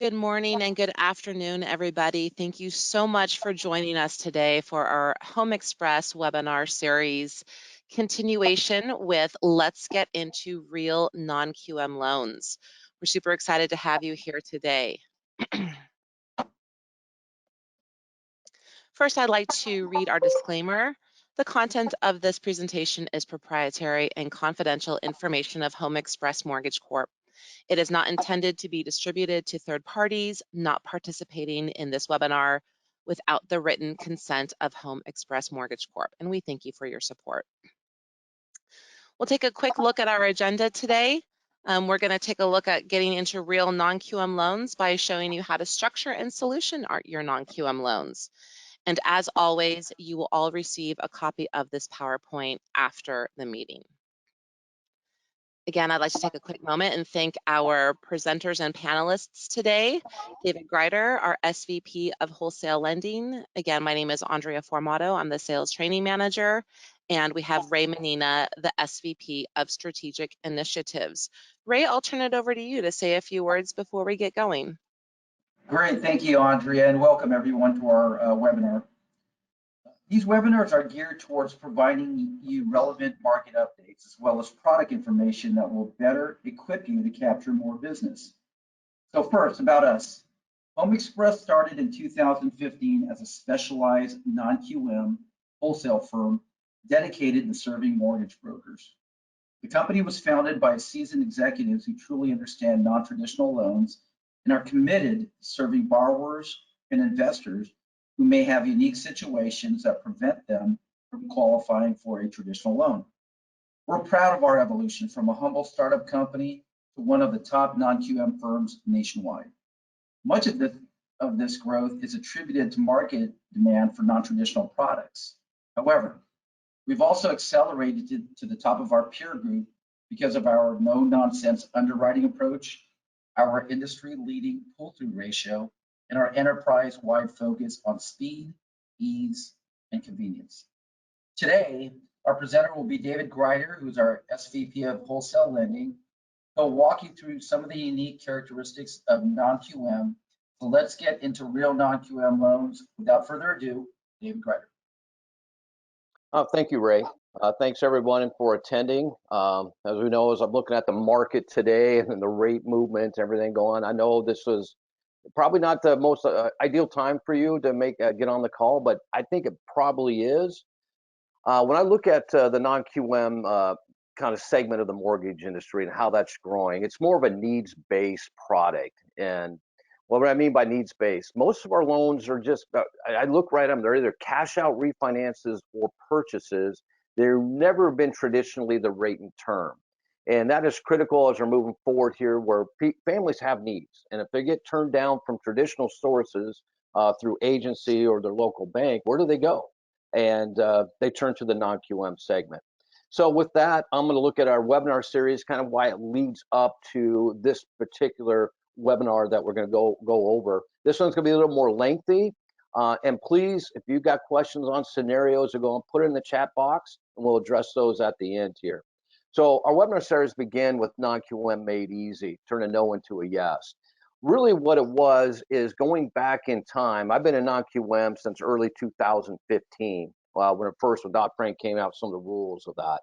Good morning and good afternoon, everybody. Thank you so much for joining us today for our Home Express webinar series continuation with Let's Get Into Real Non-QM Loans. We're super excited to have you here today. First, I'd like to read our disclaimer. The content of this presentation is proprietary and confidential information of Home Express Mortgage Corp. It is not intended to be distributed to third parties not participating in this webinar without the written consent of Home Express Mortgage Corp. And we thank you for your support. We'll take a quick look at our agenda today. We're going to take a look at getting into real non-QM loans by showing you how to structure and solution your non-QM loans. And as always, you will all receive a copy of this PowerPoint after the meeting. Again, I'd like to take a quick moment and thank our presenters and panelists today. David Greider, our SVP of Wholesale Lending. Again, my name is Andrea Formato. I'm the Sales Training Manager. And we have Ray Menina, the SVP of Strategic Initiatives. Ray, I'll turn it over to you to say a few words before we get going. Great, thank you, Andrea, and welcome everyone to our webinar. These webinars are geared towards providing you relevant market updates as well as product information that will better equip you to capture more business. So first, about us. Home Express started in 2015 as a specialized non-QM wholesale firm dedicated to serving mortgage brokers. The company was founded by seasoned executives who truly understand non-traditional loans and are committed to serving borrowers and investors who may have unique situations that prevent them from qualifying for a traditional loan. We're proud of our evolution from a humble startup company to one of the top non-QM firms nationwide. Much of this growth is attributed to market demand for non-traditional products. However, we've also accelerated to the top of our peer group because of our no-nonsense underwriting approach, our industry-leading pull-through ratio, and our enterprise-wide focus on speed, ease, and convenience. Today, our presenter will be David Greider, who's our SVP of Wholesale Lending. He'll walk you through some of the unique characteristics of non-QM. So let's get into real non-QM loans. Without further ado, David Greider. Thank you, Ray. Thanks everyone for attending. As we know, as I'm looking at the market today and the rate movement, everything going, I know this was probably not the most ideal time for you to get on the call, but I think it probably is. When I look at the non-QM kind of segment of the mortgage industry and how that's growing, it's more of a needs-based product. And what I mean by needs-based, most of our loans are just, I look right at them, they're either cash out refinances or purchases. They've never been traditionally the rate and term. And that is critical as we're moving forward here, where families have needs. And if they get turned down from traditional sources through agency or their local bank, where do they go? And they turn to the non-QM segment. So with that, I'm going to look at our webinar series, kind of why it leads up to this particular webinar that we're going to go over. This one's going to be a little more lengthy. And please, if you've got questions on scenarios, go and put it in the chat box, and we'll address those at the end here. So our webinar series began with non-QM made easy, turn a no into a yes. Really what it was is going back in time. I've been in non-QM since early 2015, when Dodd-Frank came out with some of the rules of that.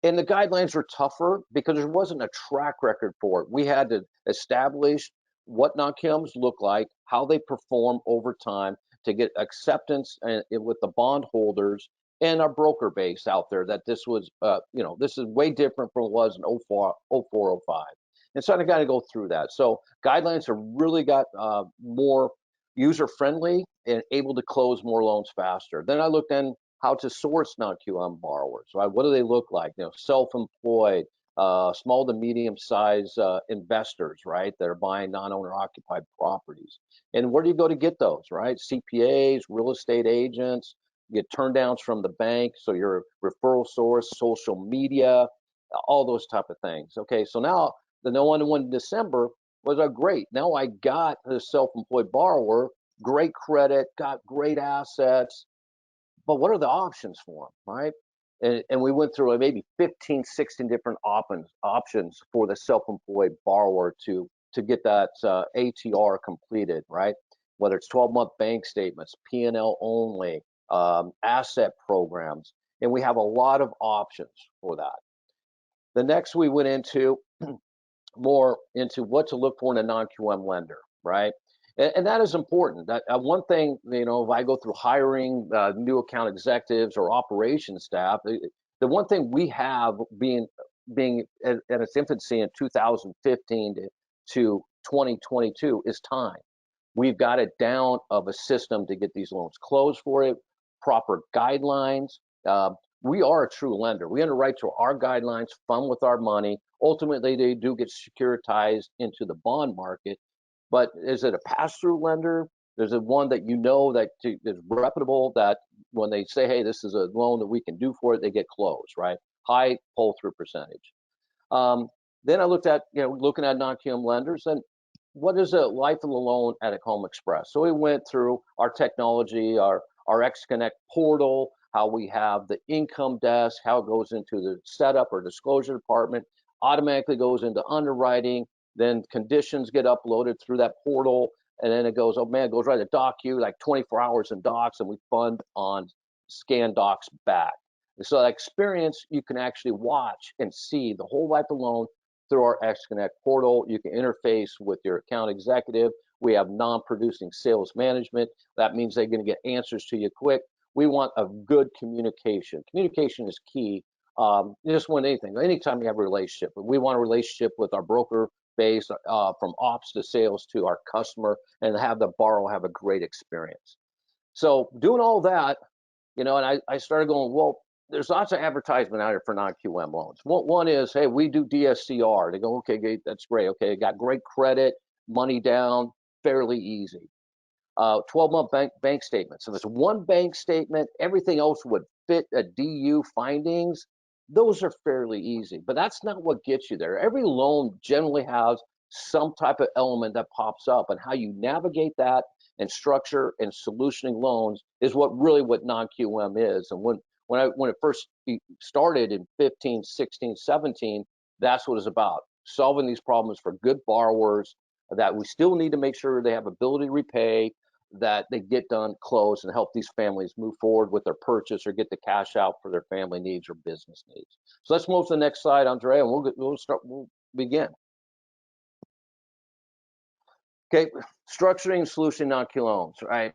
And the guidelines were tougher because there wasn't a track record for it. We had to establish what non-QMs look like, how they perform over time to get acceptance with the bondholders and our broker base out there, that this was, this is way different from what it was in 04, 05. And so I got to go through that. So guidelines have really got more user-friendly and able to close more loans faster. Then I looked in how to source non-QM borrowers, right? What do they look like? Self-employed, small to medium-sized investors, right? That are buying non-owner occupied properties. And where do you go to get those, right? CPAs, real estate agents, you get turn downs from the bank, so your referral source, social media, all those type of things. Okay, so now the no one in December was great. Now I got the self-employed borrower, great credit, got great assets, but what are the options for them, right? And we went through maybe 15, 16 different options for the self-employed borrower to to get that ATR completed, right? Whether it's 12-month bank statements, P&L only, asset programs, and we have a lot of options for that. The next we went into more into what to look for in a non-QM lender, right? And that is important. That one thing, you know, if I go through hiring new account executives or operations staff, the one thing we have being at its infancy in 2015 to 2022 is time. We've got it down of a system to get these loans closed for it, proper guidelines. We are a true lender. We underwrite to our guidelines, fund with our money. Ultimately, they do get securitized into the bond market. But is it a pass-through lender? There's a one that you know that is reputable, that when they say, hey, this is a loan that we can do for it, they get closed, right? High pull-through percentage. Then I looked at, you know, looking at non-QM lenders, and what is a life of the loan at Home Express? So we went through our technology, our XConnect portal, how we have the income desk, how it goes into the setup or disclosure department, automatically goes into underwriting, then conditions get uploaded through that portal, and then it goes, oh man, it goes right to DocU, like 24 hours in docs, and we fund on scan docs back. And so that experience, you can actually watch and see the whole life of loan through our XConnect portal. You can interface with your account executive. We have non-producing sales management. That means they're going to get answers to you quick. We want a good communication. Communication is key. Just when anytime you have a relationship, we want a relationship with our broker base, from ops to sales to our customer, and have the borrower have a great experience. So doing all that, you know, and I started going, well, there's lots of advertisement out here for non-QM loans. One is, hey, we do DSCR. They go, okay, that's great. Okay, got great credit, money down, fairly easy. 12-month bank statements. So there's one bank statement, everything else would fit a DU findings. Those are fairly easy, but that's not what gets you there. Every loan generally has some type of element that pops up, and how you navigate that and structure and solutioning loans is what non-QM is. And when it first started in 15, 16, 17, that's what it's about. Solving these problems for good borrowers that we still need to make sure they have ability to repay, that they get done, close, and help these families move forward with their purchase or get the cash out for their family needs or business needs. So let's move to the next slide, Andrea, and we'll begin. Okay, structuring and solutioning non-QM loans, right?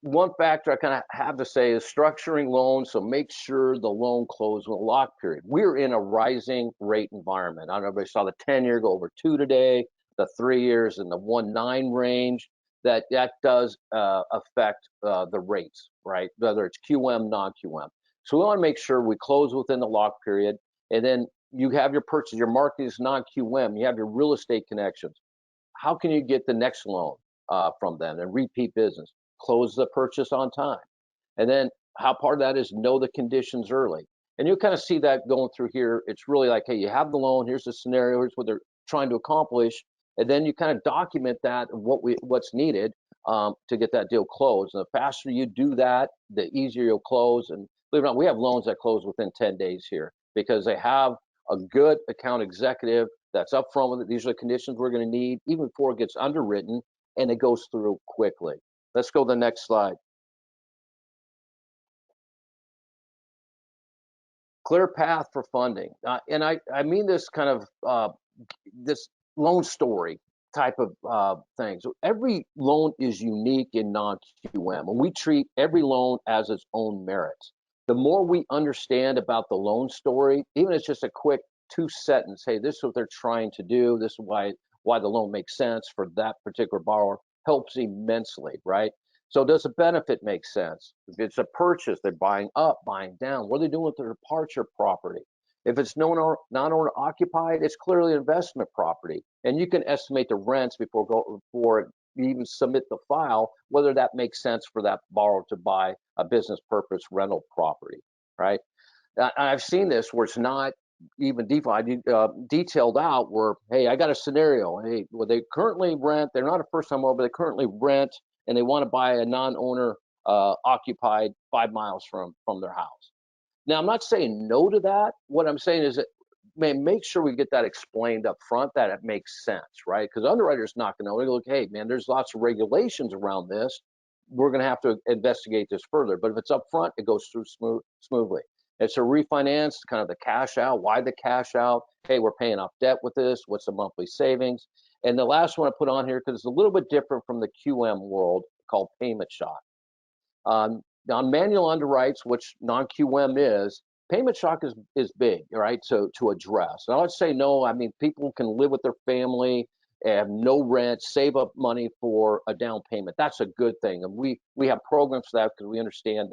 One factor I kind of have to say is structuring loans, so make sure the loan closes with a lock period. We're in a rising rate environment. I don't know if everybody saw the 10-year go over 2 today, the 3 years in the 1.9 range. That does affect the rates, right? Whether it's QM, non-QM. So we want to make sure we close within the lock period, and then you have your purchase, your marketing is non-QM, you have your real estate connections. How can you get the next loan from them and repeat business? Close the purchase on time. And then how part of that is know the conditions early. And you'll kind of see that going through here. It's really like, hey, you have the loan, here's the scenario, here's what they're trying to accomplish. And then you kind of document that, what's needed to get that deal closed. And the faster you do that, the easier you'll close. And believe it or not, we have loans that close within 10 days here because they have a good account executive that's upfront with it. These are the conditions we're going to need, even before it gets underwritten, and it goes through quickly. Let's go to the next slide. Clear path for funding. And I mean this kind of this loan story type of thing. So every loan is unique in non-QM, and we treat every loan as its own merits. The more we understand about the loan story, even if it's just a quick 2-sentence, hey, this is what they're trying to do, this is why the loan makes sense for that particular borrower, helps immensely, right? So does the benefit make sense? If it's a purchase, they're buying up, buying down, what are they doing with their departure property? If it's non-owner occupied, it's clearly investment property, and you can estimate the rents before you even submit the file, whether that makes sense for that borrower to buy a business purpose rental property, right? I've seen this where it's not even detailed out where, hey, I got a scenario. Hey, well, they currently rent, they're not a first-time owner, but they currently rent, and they want to buy a non-owner occupied 5 miles from their house. Now, I'm not saying no to that. What I'm saying is that make sure we get that explained up front, that it makes sense, right? Because underwriters not going to know. They go, hey, man, there's lots of regulations around this. We're going to have to investigate this further. But if it's up front, it goes through smoothly. It's a refinance, kind of the cash out. Why the cash out? Hey, we're paying off debt with this. What's the monthly savings? And the last one I put on here, because it's a little bit different from the QM world, called payment shock. On manual underwrites, which non-QM is, payment shock is big, right? So to address. And I would say no. I mean, people can live with their family, have no rent, save up money for a down payment. That's a good thing, and we have programs for that because we understand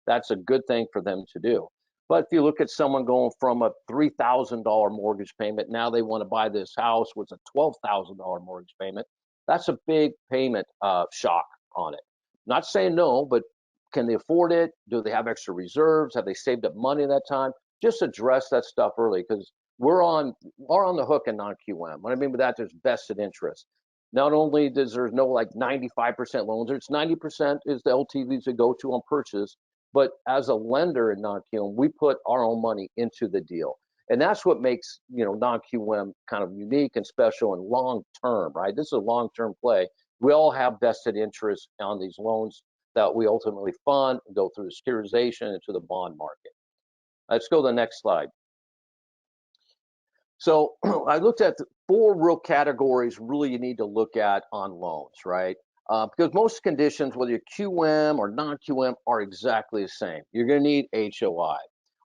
that's a good thing for them to do. But if you look at someone going from a $3,000 mortgage payment, now they want to buy this house with a $12,000 mortgage payment. That's a big payment shock on it. Not saying no, but can they afford it? Do they have extra reserves? Have they saved up money at that time? Just address that stuff early, because we're on the hook in non-QM. What I mean by that, there's vested interest. Not only does there's no like 95% loans, it's 90% is the LTVs that go to on purchase, but as a lender in non-QM, we put our own money into the deal. And that's what makes, non-QM kind of unique and special and long-term, right? This is a long-term play. We all have vested interest on these loans that we ultimately fund, go through the securitization into the bond market. Let's go to the next slide. So I looked at 4 real categories really you need to look at on loans, right? Because most conditions, whether you're QM or non-QM, are exactly the same. You're going to need HOI.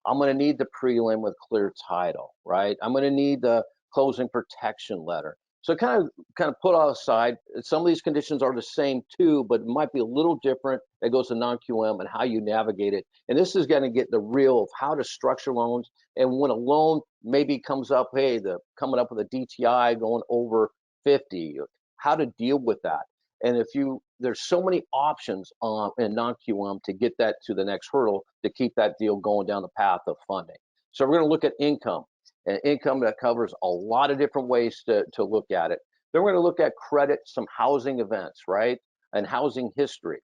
I'm going to need the prelim with clear title, right? I'm going to need the closing protection letter. So kind of put all aside, some of these conditions are the same too, but it might be a little different. It goes to non-QM and how you navigate it. And this is going to get the real of how to structure loans. And when a loan maybe comes up, hey, coming up with a DTI going over 50, how to deal with that. And there's so many options in non-QM to get that to the next hurdle to keep that deal going down the path of funding. So we're going to look at income. And income that covers a lot of different ways to look at it. Then we're going to look at credit, some housing events, right? And housing history,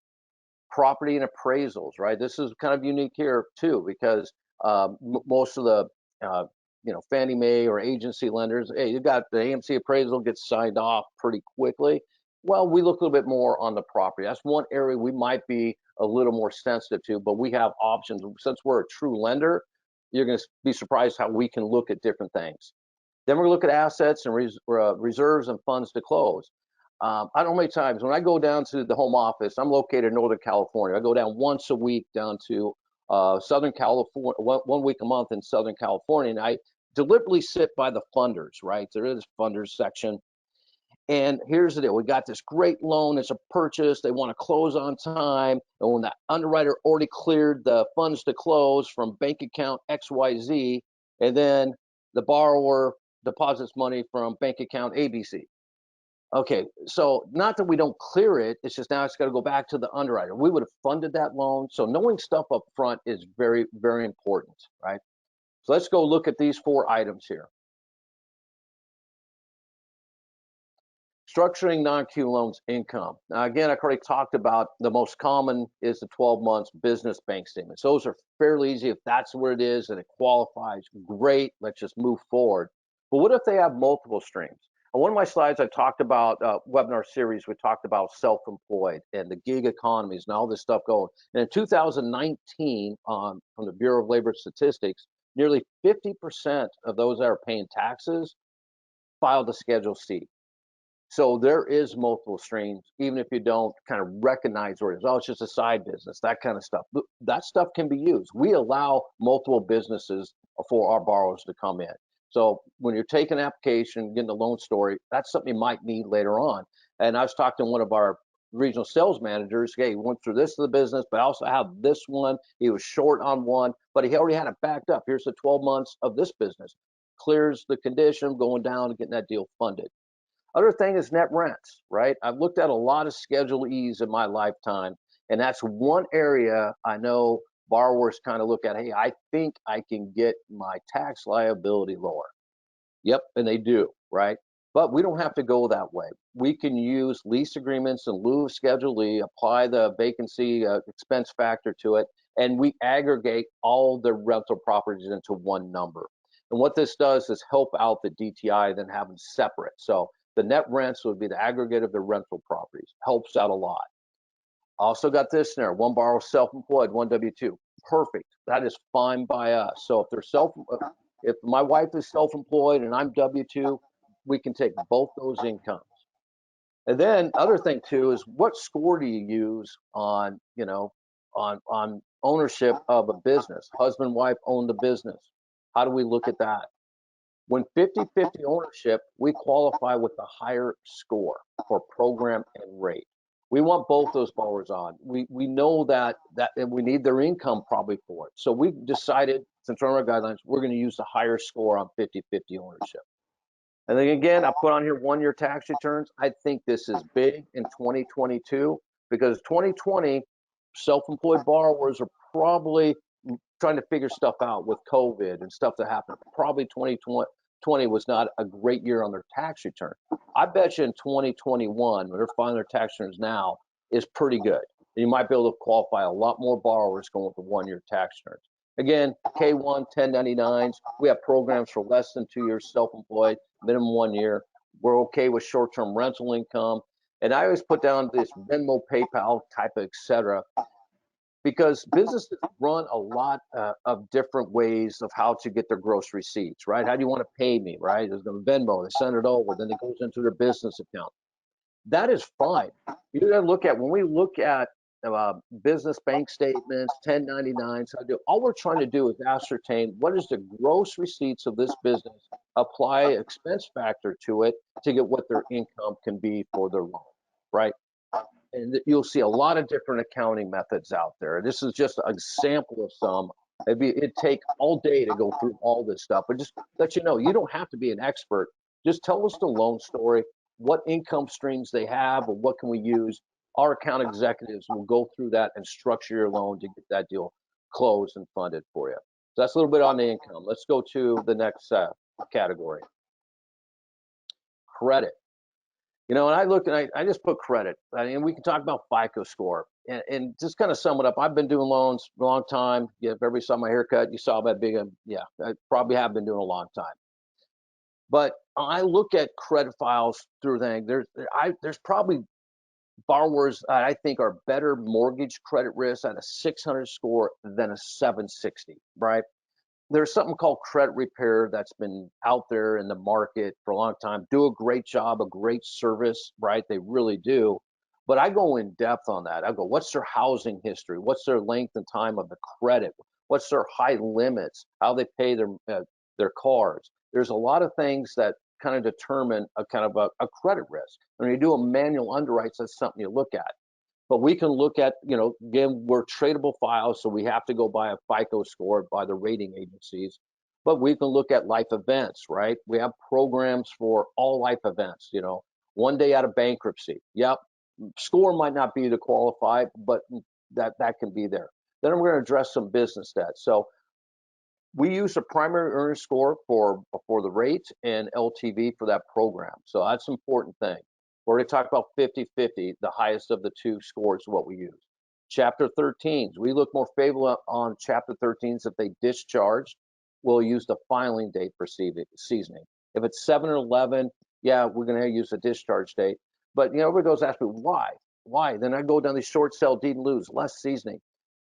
property and appraisals, right? This is kind of unique here too, because most of the, Fannie Mae or agency lenders, hey, you got the AMC appraisal gets signed off pretty quickly. Well, we look a little bit more on the property. That's one area we might be a little more sensitive to, but we have options. Since we're a true lender, you're going to be surprised how we can look at different things. Then we're going to look at assets and reserves and funds to close. I don't know how many times when I go down to the home office, I'm located in Northern California. I go down once a week down to Southern California, one week a month in Southern California, and I deliberately sit by the funders, right? There is a funders section. And here's the deal. We got this great loan. It's a purchase. They want to close on time. And when the underwriter already cleared the funds to close from bank account XYZ, and then the borrower deposits money from bank account ABC. Okay, so not that we don't clear it, it's just now it's got to go back to the underwriter. We would have funded that loan. So knowing stuff up front is very, very important, right? So let's go look at these 4 items here. Structuring non-Q loans income. Now, again, I already talked about the most common is the 12 months business bank statements. Those are fairly easy. If that's where it is and it qualifies, great. Let's just move forward. But what if they have multiple streams? On one of my slides, I talked about webinar series. We talked about self-employed and the gig economies and all this stuff going. And in 2019, from the Bureau of Labor Statistics, nearly 50% of those that are paying taxes filed a Schedule C. So there is multiple streams, even if you don't kind of recognize where it is. Oh, it's just a side business, that kind of stuff. That stuff can be used. We allow multiple businesses for our borrowers to come in. So when you're taking an application, getting a loan story, that's something you might need later on. And I was talking to one of our regional sales managers. Hey, he went through this of the business, but I also have this one. He was short on one, but he already had it backed up. Here's the 12 months of this business. Clears the condition, going down and getting that deal funded. Other thing is net rents, right? I've looked at a lot of Schedule E's in my lifetime, and that's one area I know borrowers kind of look at, hey, I think I can get my tax liability lower. Yep, and they do, right? But we don't have to go that way. We can use lease agreements in lieu of Schedule E, apply the vacancy expense factor to it, and we aggregate all the rental properties into one number. And what this does is help out the DTI than have them separate. So the net rents would be the aggregate of the rental properties. Helps out a lot. Also got this in there. One borrower self-employed, one W-2. Perfect. That is fine by us. So if my wife is self-employed and I'm W-2, we can take both those incomes. And then other thing too is what score do you use on, on ownership of a business? Husband, wife own the business. How do we look at that? When 50-50 ownership, we qualify with the higher score for program and rate. We want both those borrowers on. We know that and we need their income probably for it. So we decided, since we're on our guidelines, we're going to use the higher score on 50-50 ownership. And then again, I put on here 1-year tax returns. I think this is big in 2022 because 2020 self-employed borrowers are probably trying to figure stuff out with COVID and stuff that happened. Probably 2020 was not a great year on their tax return. I bet you in 2021, when they're filing their tax returns now, is pretty good. You might be able to qualify a lot more borrowers going with the 1-year tax returns. Again, K1, 1099s. We have programs for less than 2 years self-employed, minimum 1 year. We're okay with short-term rental income. And I always put down this Venmo, PayPal type of et cetera, because businesses run a lot of different ways of how to get their gross receipts, right? How do you want to pay me, right? There's the Venmo, they send it over, then it goes into their business account. That is fine. You got to look at, when we look at business bank statements, 1099s, all we're trying to do is ascertain what is the gross receipts of this business, apply expense factor to it to get what their income can be for their loan, right? And you'll see a lot of different accounting methods out there. This is just a sample of some. It'd take all day to go through all this stuff, but just let you know, you don't have to be an expert. Just tell us the loan story, what income streams they have, or what can we use. Our account executives will go through that and structure your loan to get that deal closed and funded for you. So that's a little bit on the income. Let's go to the next category. Credit. And I look and I just put credit. I mean, we can talk about FICO score and just kind of sum it up. I've been doing loans for a long time. Yeah, if everybody saw my haircut, you saw that big. Yeah, I probably have been doing a long time. But I look at credit files through things. There's probably borrowers I think are better mortgage credit risk at a 600 score than a 760, right? There's something called Credit Repair that's been out there in the market for a long time. Do a great job, a great service, right? They really do. But I go in depth on that. I go, what's their housing history? What's their length and time of the credit? What's their high limits? How they pay their cars? There's a lot of things that kind of determine a kind of a credit risk. When you do a manual underwrite, that's something you look at. But we can look at, again, we're tradable files, so we have to go by a FICO score by the rating agencies. But we can look at life events, right? We have programs for all life events, 1 day out of bankruptcy. Yep, score might not be to qualify, but that can be there. Then we're going to address some business debt. So we use a primary earnings score for the rate and LTV for that program. So that's an important thing. We're going to talk about 50-50, the highest of the two scores, what we use. Chapter 13s, we look more favorable on Chapter 13s if they discharged. We'll use the filing date for seasoning. If it's 7 or 11, yeah, we're going to use the discharge date. But everybody goes ask me why? Why? Then I go down the short sale, deed and lose, less seasoning.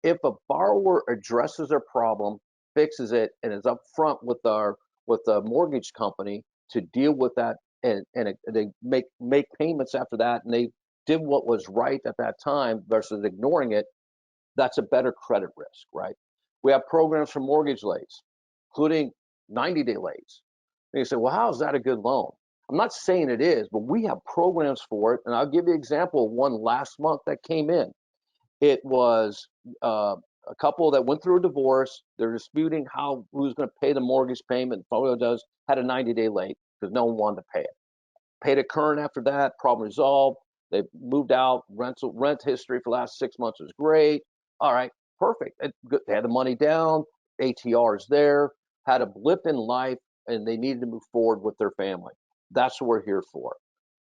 If a borrower addresses their problem, fixes it, and is upfront with the mortgage company to deal with that, and they make payments after that, and they did what was right at that time versus ignoring it, that's a better credit risk, right? We have programs for mortgage lates, including 90-day lates. And you say, well, how is that a good loan? I'm not saying it is, but we have programs for it. And I'll give you an example of one last month that came in. It was a couple that went through a divorce. They're disputing who's going to pay the mortgage payment. Folio had a 90-day late because no one wanted to pay it. Paid it current after that, problem resolved. They moved out, rent history for the last 6 months was great. All right, perfect. They had the money down, ATR's there, had a blip in life, and they needed to move forward with their family. That's what we're here for.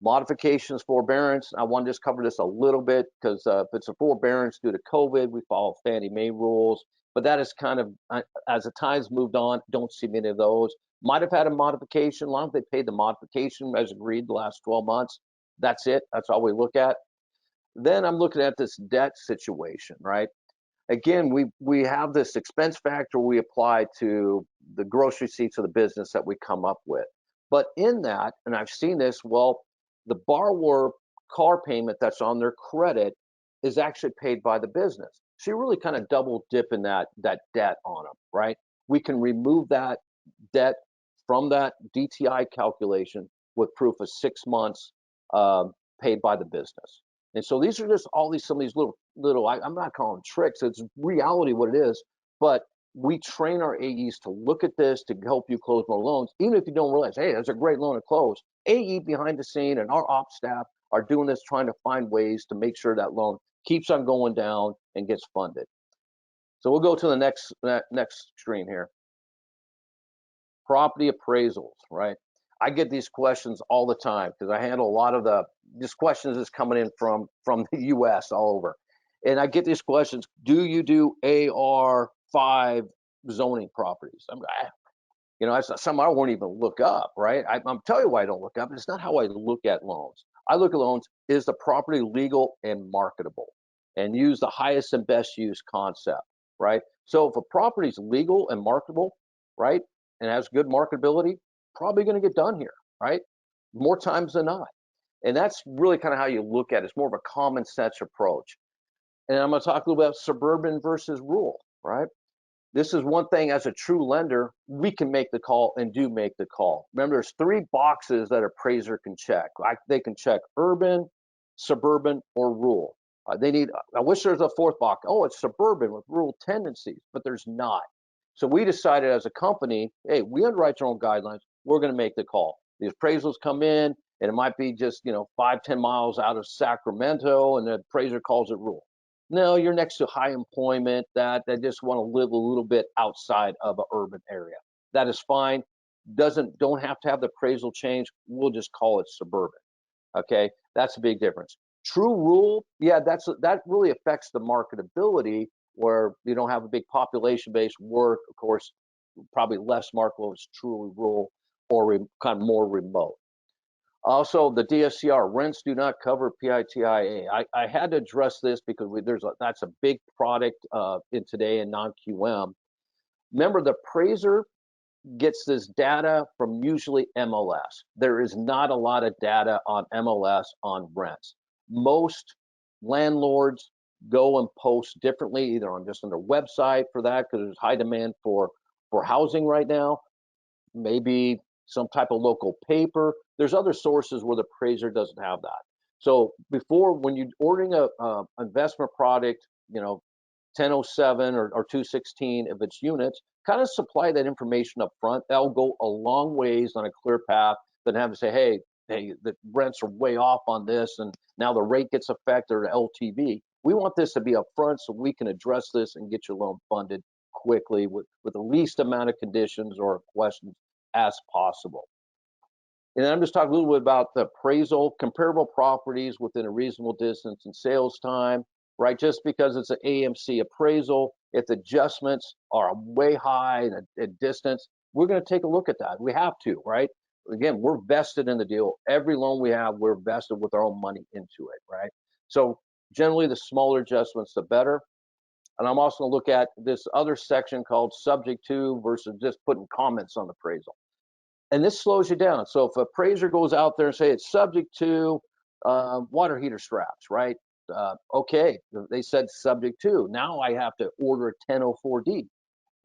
Modifications, forbearance. I want to just cover this a little bit because if it's a forbearance due to COVID, we follow Fannie Mae rules. but that is kind of, as the time's moved on, don't see many of those. Might have had a modification, as long as they paid the modification as agreed the last 12 months. That's it. That's all we look at. Then I'm looking at this debt situation, right? Again, we have this expense factor we apply to the gross receipts of the business that we come up with. But in that, and I've seen this, well, the borrower car payment that's on their credit is actually paid by the business. So you really kind of double dip in that debt on them, right? We can remove that debt from that DTI calculation with proof of 6 months paid by the business. And so these are just some of these little, I'm not calling them tricks, it's reality what it is, but we train our AEs to look at this to help you close more loans, even if you don't realize, hey, that's a great loan to close. AE behind the scene and our ops staff are doing this, trying to find ways to make sure that loan keeps on going down and gets funded. So we'll go to the next screen here. Property appraisals, right? I get these questions all the time because I handle a lot of these questions is coming in from the US all over. And I get these questions, do you do AR5 zoning properties? That's something I won't even look up, right? I'm telling you why I don't look up. It's not how I look at loans. I look at loans, is the property legal and marketable? And use the highest and best use concept, right? So if a property is legal and marketable, right, and has good marketability, probably going to get done here, right? More times than not. And that's really kind of how you look at it. It's more of a common sense approach. And I'm going to talk a little about suburban versus rural, right? This is one thing as a true lender, we can make the call and do make the call. Remember, there's 3 boxes that appraiser can check. They can check urban, suburban, or rural. I wish there was a 4th box. Oh, it's suburban with rural tendencies, but there's not. So we decided as a company, hey, we underwrite our own guidelines. We're going to make the call. The appraisals come in, and it might be just 5-10 miles out of Sacramento, and the appraiser calls it rural. No, you're next to high employment that just want to live a little bit outside of an urban area. That is fine. Don't have to have the appraisal change. We'll just call it suburban. Okay, that's a big difference. True rural, yeah, that really affects the marketability where you don't have a big population based work. Of course, probably less marketable is truly rural or kind of more remote. Also, the DSCR rents do not cover PITIA. I had to address this because that's a big product in today in non-QM. Remember, the appraiser gets this data from usually MLS. There is not a lot of data on MLS on rents. Most landlords go and post differently, either on their website for that because there's high demand for housing right now. Maybe some type of local paper. There's other sources where the appraiser doesn't have that. So before, when you're ordering a investment product, 1007 or 216 if it's units, kind of supply that information up front. That'll go a long ways on a clear path than having to say, hey, the rents are way off on this, and now the rate gets affected or LTV. We want this to be up front so we can address this and get your loan funded quickly with the least amount of conditions or questions as possible. And then I'm just talking a little bit about the appraisal, comparable properties within a reasonable distance and sales time, right? Just because it's an AMC appraisal, if the adjustments are way high in distance, we're going to take a look at that. We have to, right? Again, we're vested in the deal. Every loan we have, we're vested with our own money into it, right? So generally, the smaller adjustments, the better. And I'm also going to look at this other section called subject to versus just putting comments on the appraisal. And this slows you down. So if an appraiser goes out there and say it's subject to water heater straps, right? Okay, they said subject to. Now I have to order a 1004D.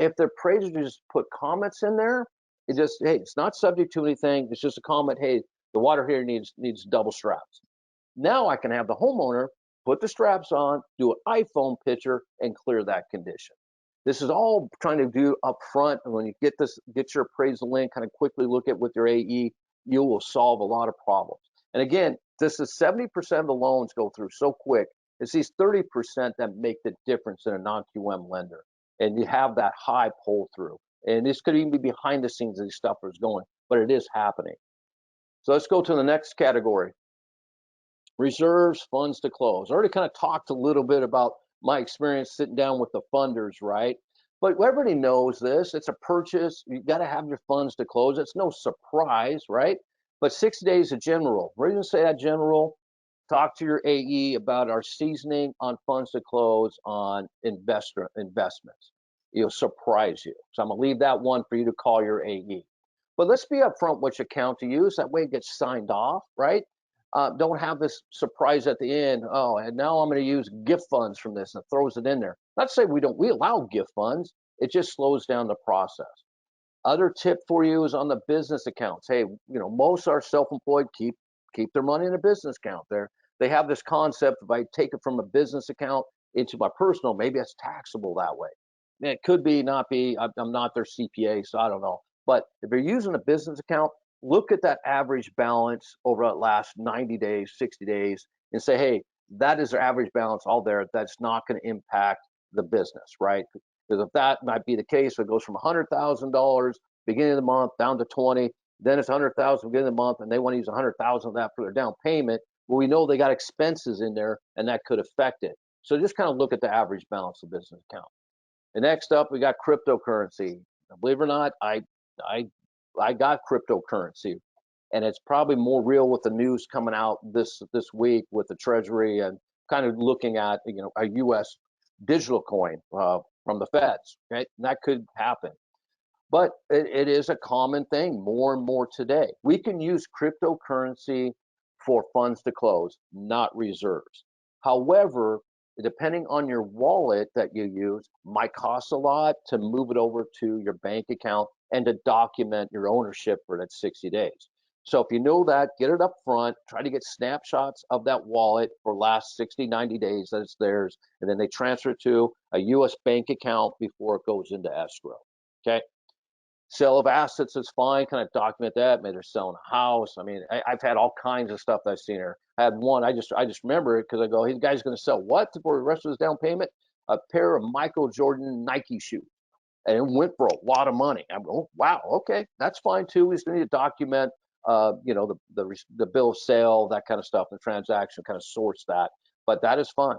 If the appraiser just put comments in there, it just, hey, it's not subject to anything. It's just a comment, hey, the water heater needs double straps. Now I can have the homeowner put the straps on, do an iPhone picture, and clear that condition. This is all trying to do up front, and when you get your appraisal in, kind of quickly look at with your AE, you will solve a lot of problems. And again, this is 70% of the loans go through so quick. It's these 30% that make the difference in a non-QM lender, and you have that high pull through. And this could even be behind the scenes as these stuff is going, but it is happening. So let's go to the next category. Reserves, funds to close. I already kind of talked a little bit about my experience sitting down with the funders, right? But everybody knows this. It's a purchase. You got to have your funds to close. It's no surprise, right? But 60 days of general. We're going to say that general. Talk to your AE about our seasoning on funds to close on investments. It'll surprise you. So I'm going to leave that one for you to call your AE. But let's be upfront which account to use. That way it gets signed off, right? Don't have this surprise at the end. Oh, and now I'm going to use gift funds from this and it throws it in there. Not to say we allow gift funds. It just slows down the process. Other tip for you is on the business accounts. Hey, most are self-employed keep their money in a business account. They have this concept, if I take it from a business account into my personal, maybe it's taxable that way. It could be, not be. I'm not their CPA, so I don't know. But if you're using a business account, look at that average balance over the last 90 days, 60 days, and say, hey, that is their average balance all there. That's not going to impact the business, right? Because if that might be the case, it goes from $100,000 beginning of the month down to 20, then it's 100,000 beginning of the month, and they want to use 100,000 of that for their down payment. Well, we know they got expenses in there, and that could affect it. So just kind of look at the average balance of business account. And next up, we got cryptocurrency. Now, believe it or not, I got cryptocurrency, and it's probably more real with the news coming out this week with the Treasury and kind of looking at a U.S. digital coin from the Feds. Right, and that could happen. But it is a common thing more and more today. We can use cryptocurrency for funds to close, not reserves. However, depending on your wallet that you use, might cost a lot to move it over to your bank account and to document your ownership for that 60 days. So if you know that, get it up front, try to get snapshots of that wallet for last 60, 90 days that it's theirs, and then they transfer it to a US bank account before it goes into escrow, okay? Sale of assets is fine. Kind of document that. Maybe they're selling a house. I mean, I've had all kinds of stuff that I've seen here. I had one. I just remember it because I go, hey, the guy's going to sell what for the rest of his down payment? A pair of Michael Jordan Nike shoes, and it went for a lot of money. I'm going, oh, wow, okay, that's fine too. We just need to document, the bill of sale, that kind of stuff, the transaction, kind of source that. But that is fine.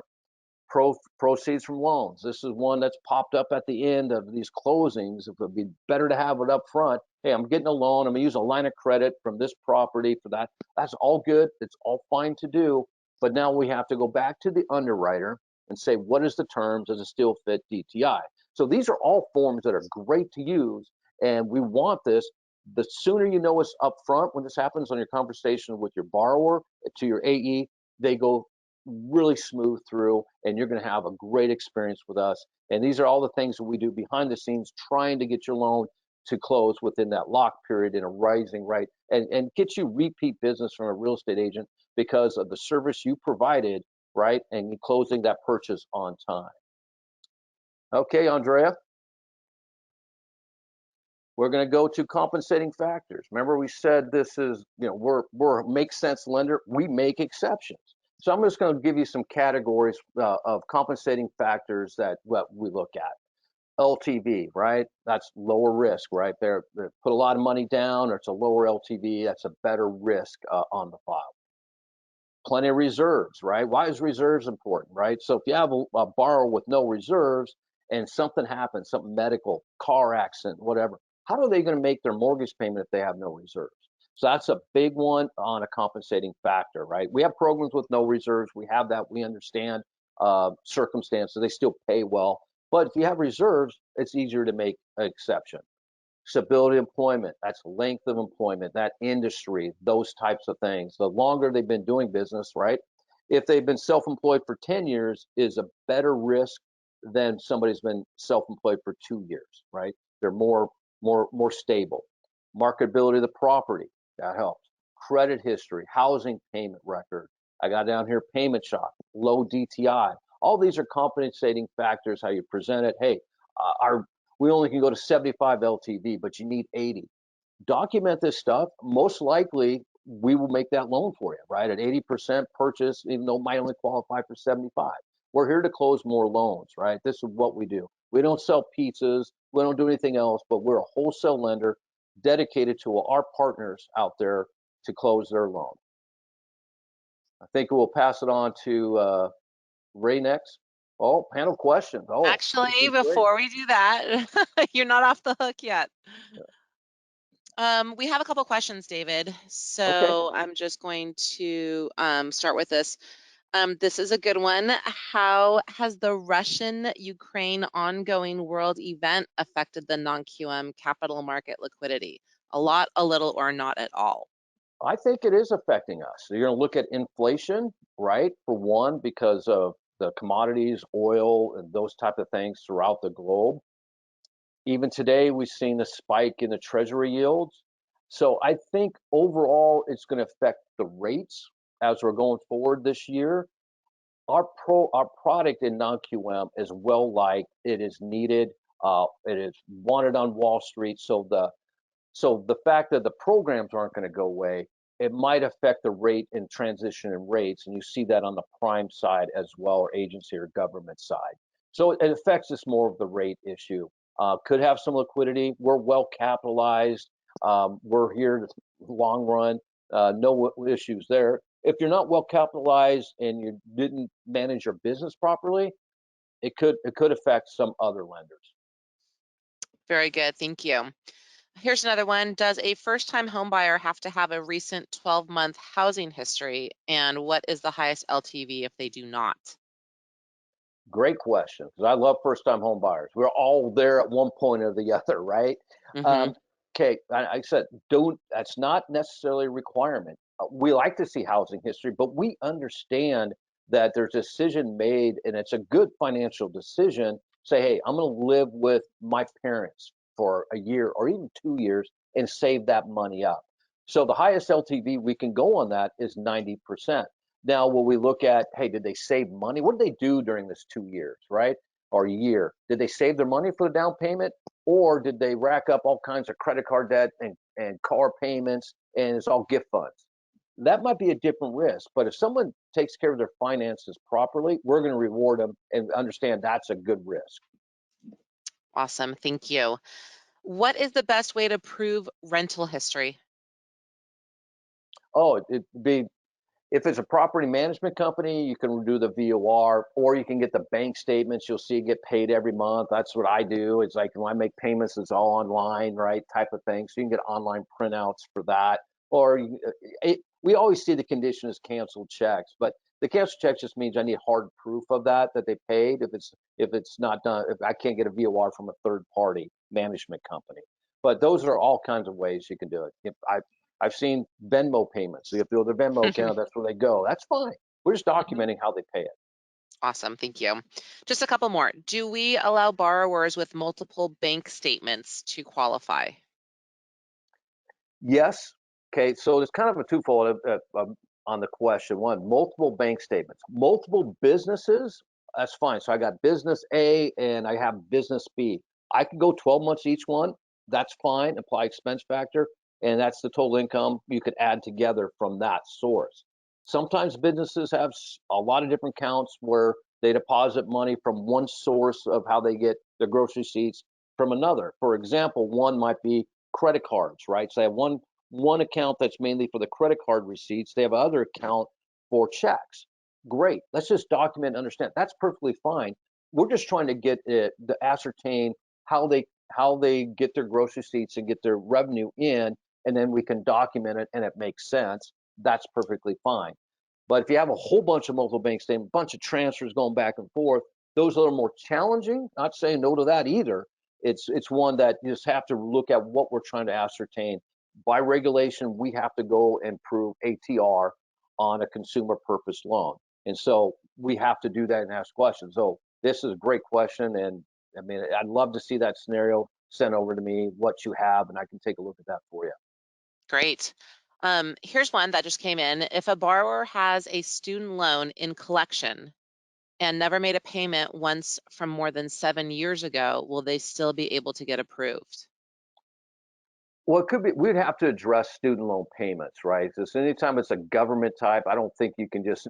Proceeds from loans. This is one that's popped up at the end of these closings. It would be better to have it up front. Hey, I'm getting a loan. I'm gonna use a line of credit from this property for that. That's all good. It's all fine to do. But now we have to go back to the underwriter and say, what is the terms? Does it still fit DTI? So these are all forms that are great to use. And we want this. The sooner you know it's up front when this happens on your conversation with your borrower to your AE, they go really smooth through, and you're going to have a great experience with us. And these are all the things that we do behind the scenes, trying to get your loan to close within that lock period in a rising rate, and get you repeat business from a real estate agent because of the service you provided, right? And you closing that purchase on time. Okay, Andrea. We're going to go to compensating factors. Remember, we said this is, we're a make sense lender. We make exceptions. So I'm just going to give you some categories of compensating factors that what we look at. LTV, right? That's lower risk, right? They put a lot of money down, or it's a lower LTV. That's a better risk on the file. Plenty of reserves, right? Why is reserves important, right? So if you have a borrower with no reserves and something happens, something medical, car accident, whatever, how are they going to make their mortgage payment if they have no reserves? So that's a big one on a compensating factor, right? We have programs with no reserves. We have that. We understand circumstances. They still pay well. But if you have reserves, it's easier to make an exception. Stability of employment, that's length of employment, that industry, those types of things. The longer they've been doing business, right? If they've been self-employed for 10 years, is a better risk than somebody's been self-employed for 2 years, right? They're more stable. Marketability of the property, that helps. Credit history, housing payment record. I got down here payment shock, low DTI. All these are compensating factors, how you present it. Hey, we only can go to 75 LTV, but you need 80. Document this stuff. Most likely, we will make that loan for you, right? At 80% purchase, even though it might only qualify for 75. We're here to close more loans, right? This is what we do. We don't sell pizzas. We don't do anything else, but we're a wholesale lender dedicated to our partners out there to close their loan. I think we'll pass it on to Ray next. Oh, panel questions. Oh, this Actually, is great. before we do that, you're not off the hook yet. We have a couple questions, David. So I'm just going to start with this. This is a good one. How has the Russian-Ukraine ongoing world event affected the non-QM capital market liquidity? A lot, a little, or not at all? I think it is affecting us. So you're going to look at inflation, right? For one, because of the commodities, oil, and those type of things throughout the globe. Even today, we've seen a spike in the treasury yields. So I think overall, it's going to affect the rates as we're going forward this year. Our product in non-QM is well liked. It is needed. It is wanted on Wall Street. So the fact that the programs aren't going to go away, it might affect the rate and transition in rates, and you see that on the prime side as well, or agency or government side. So it affects us more of the rate issue. Could have some liquidity. We're well capitalized. We're here long run. No issues there. If you're not well capitalized and you didn't manage your business properly, it could affect some other lenders. Very good. Thank you. Here's another one. Does a first-time home buyer have to have a recent 12-month housing history? And what is the highest LTV if they do not? Great question, because I love first-time home buyers. We're all there at one point or the other, right? Mhm. Okay, I said, that's not necessarily a requirement. We like to see housing history, but we understand that there's a decision made, and it's a good financial decision. Say, hey, I'm going to live with my parents for a year or even 2 years and save that money up. So the highest LTV we can go on that is 90%. Now, will we look at, hey, did they save money? What did they do during this 2 years, right? Or a year? Did they save their money for the down payment? Or did they rack up all kinds of credit card debt and car payments and it's all gift funds? That might be a different risk. But if someone takes care of their finances properly, we're going to reward them and understand that's a good risk. Awesome. Thank you. What is the best way to prove rental history? Oh, it'd be if it's a property management company, you can do the VOR, or you can get the bank statements. You'll see it get paid every month. That's what I do. It's like when I make payments, it's all online, right? Type of thing. So you can get online printouts for that. Or we always see the condition as canceled checks, but the canceled check just means I need hard proof of that they paid. If it's not done, if I can't get a VOR from a third party management company. But those are all kinds of ways you can do it. If I've seen Venmo payments. So if they're the Venmo account, that's where they go. That's fine. We're just documenting how they pay it. Awesome. Thank you. Just a couple more. Do we allow borrowers with multiple bank statements to qualify? Yes. Okay. So it's kind of a twofold on the question. One, multiple bank statements, multiple businesses. That's fine. So I got business A and I have business B. I could go 12 months each one. That's fine. Apply expense factor. And that's the total income you could add together from that source. Sometimes businesses have a lot of different accounts where they deposit money from one source of how they get their grocery receipts from another. For example, one might be credit cards, right? So they have one account that's mainly for the credit card receipts. They have another account for checks. Great. Let's just document and understand. That's perfectly fine. We're just trying to get it to ascertain how they get their grocery receipts and get their revenue in, and then we can document it and it makes sense. That's perfectly fine. But if you have a whole bunch of multiple bank statements, a bunch of transfers going back and forth, those are more challenging. Not saying no to that either. It's one that you just have to look at what we're trying to ascertain. By regulation, we have to go and prove ATR on a consumer purpose loan. And so we have to do that and ask questions. So this is a great question. And I mean, I'd love to see that scenario sent over to me, what you have, and I can take a look at that for you. Great. Here's one that just came in. If a borrower has a student loan in collection and never made a payment once from more than 7 years ago, will they still be able to get approved? Well, it could be, we'd have to address student loan payments, right? So anytime it's a government type, I don't think you can just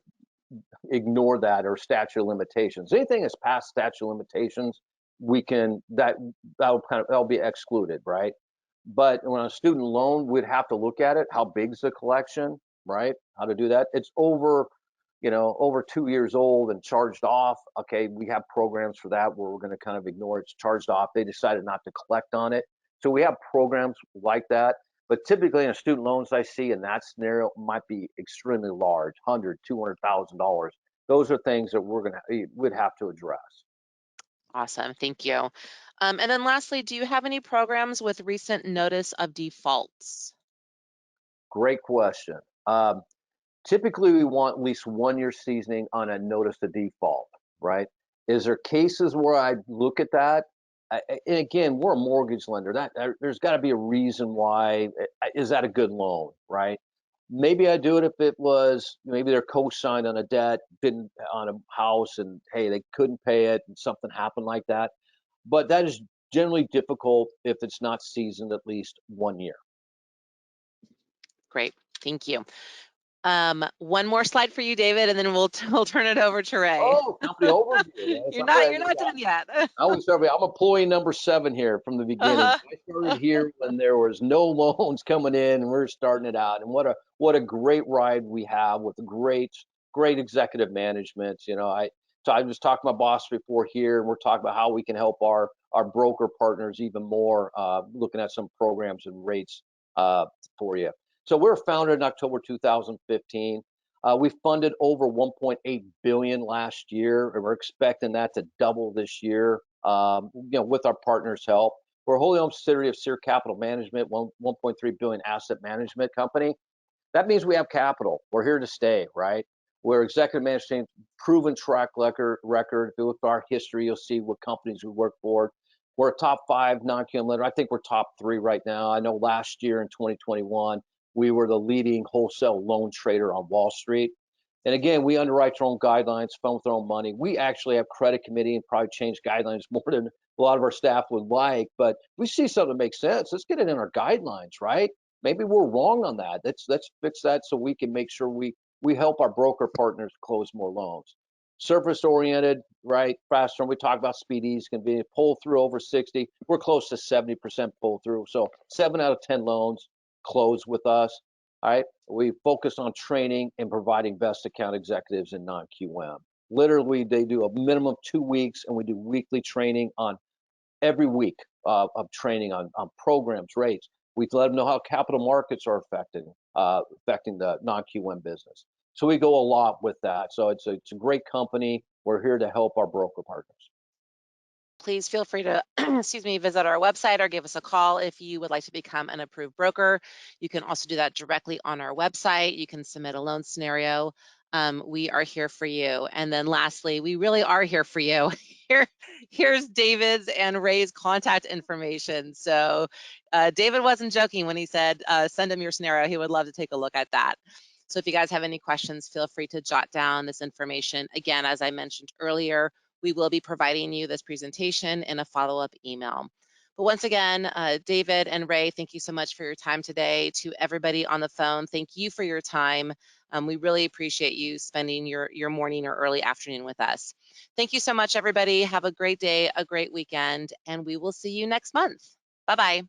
ignore that, or statute of limitations. Anything that's past statute of limitations, we can, that'll be excluded, right? But when a student loan, we'd have to look at it. How big's the collection, right? How to do that? It's over over 2 years old and charged off, okay, we have programs for that where we're going to kind of ignore it's charged off. They decided not to collect on it. So we have programs like that. But typically in student loans I see in that scenario might be extremely large, $100,000, $200,000. Those are things that we'd have to address. Awesome, thank you. And then lastly, do you have any programs with recent notice of defaults? Great question. Typically, we want at least 1 year seasoning on a notice of default, right? Is there cases where I look at that? And again, we're a mortgage lender. There's got to be a reason why. Is that a good loan, right? Maybe I do it if it was maybe they're co-signed on a debt, didn't on a house, and hey, they couldn't pay it, and something happened like that. But that is generally difficult if it's not seasoned at least 1 year. Great, thank you. One more slide for you, David, and then we'll turn it over to Ray. Oh, company overview. You're not done yet. I always start. I'm employee number 7 here from the beginning. I started here when there was no loans coming in, and we're starting it out. And what a great ride we have with great executive management. So I was talking to my boss before here, and we're talking about how we can help our broker partners even more, looking at some programs and rates for you. So we were founded in October 2015. We funded over 1.8 billion last year, and we're expecting that to double this year. With our partners' help. We're a wholly owned subsidiary of Sear Capital Management, 1.3 billion asset management company. That means we have capital. We're here to stay, right? We're executive management, proven track record. If you look at our history, you'll see what companies we work for. We're a top 5 non-QM lender. I think we're top 3 right now. I know last year in 2021. We were the leading wholesale loan trader on Wall Street. And again, we underwrite our own guidelines, fund with our own money. We actually have credit committee and probably change guidelines more than a lot of our staff would like, but we see something that makes sense. Let's get it in our guidelines, right? Maybe we're wrong on that. Let's fix that so we can make sure we help our broker partners close more loans. Service oriented, right? Faster. We talk about speed, ease, convenience, pull through over 60. We're close to 70% pull through. So 7 out of 10 loans close with us. All right. We focus on training and providing best account executives in non-QM. Literally, they do a minimum of 2 weeks, and we do weekly training on every week of training on programs, rates. We let them know how capital markets are affecting the non-QM business. So we go a lot with that. So it's a great company. We're here to help our broker partners. Please feel free to visit our website or give us a call if you would like to become an approved broker. You can also do that directly on our website. You can submit a loan scenario. We are here for you. And then lastly, we really are here for you. Here's David's and Ray's contact information. So David wasn't joking when he said, send him your scenario. He would love to take a look at that. So if you guys have any questions, feel free to jot down this information. Again, as I mentioned earlier, we will be providing you this presentation in a follow-up email. But once again, David and Ray, thank you so much for your time today. To everybody on the phone, thank you for your time. We really appreciate you spending your morning or early afternoon with us. Thank you so much, everybody. Have a great day, a great weekend, and we will see you next month. Bye-bye.